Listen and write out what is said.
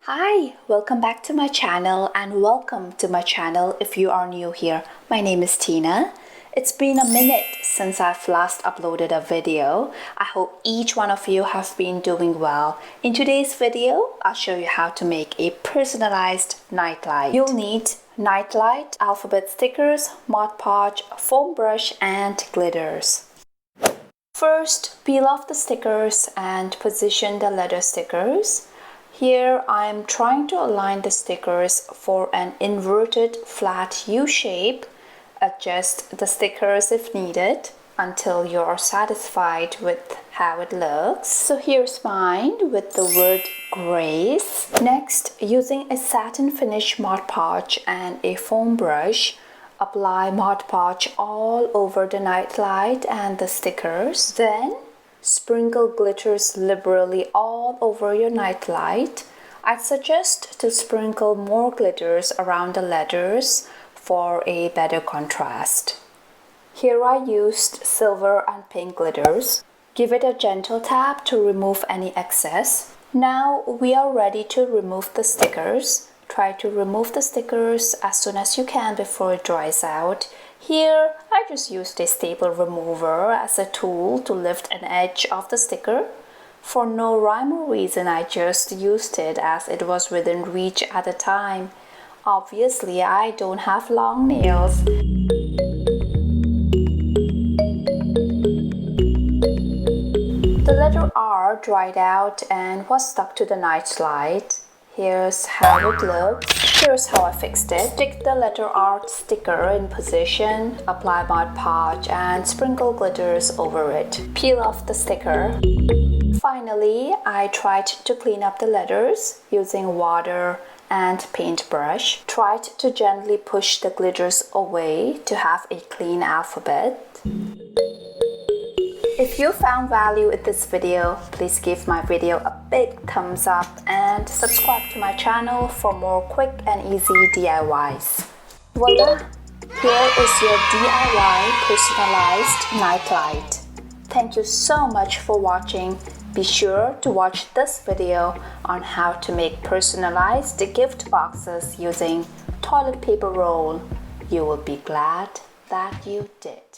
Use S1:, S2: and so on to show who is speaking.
S1: Hi, welcome back to my channel and welcome to my channel if you are new here. My name is Tina. It's been a minute since I've last uploaded a video. I hope each one of you have been doing well. In today's video, I'll show you how to make a personalized nightlight. You'll need nightlight, alphabet stickers, Mod Podge, foam brush and glitters. First, peel off the stickers and position the letter stickers. Here I am trying to align the stickers for an inverted flat U shape. Adjust the stickers if needed until you are satisfied with how it looks. So here's mine with the word Grace. Next, using a satin finish Mod Podge and a foam brush, apply Mod Podge all over the nightlight and the stickers. Then sprinkle glitters liberally all over your nightlight. I'd suggest to sprinkle more glitters around the letters for a better contrast. Here I used silver and pink glitters. Give it a gentle tap to remove any excess. Now we are ready to remove the stickers. Try to remove the stickers as soon as you can before it dries out. Here, I just used a staple remover as a tool to lift an edge of the sticker. For no rhyme or reason, I just used it as it was within reach at the time. Obviously, I don't have long nails. The letter R dried out and was stuck to the nightlight. Here's how it looks. Here's how I fixed it. Stick the letter R sticker in position, apply Mod Podge and sprinkle glitters over it. Peel off the sticker. Finally, I tried to clean up the letters using water and paintbrush. Tried to gently push the glitters away to have a clean alphabet. If you found value in this video, please give my video a big thumbs up and subscribe to my channel for more quick and easy DIYs. Voila! Here is your DIY personalized nightlight. Thank you so much for watching. Be sure to watch this video on how to make personalized gift boxes using toilet paper roll. You will be glad that you did.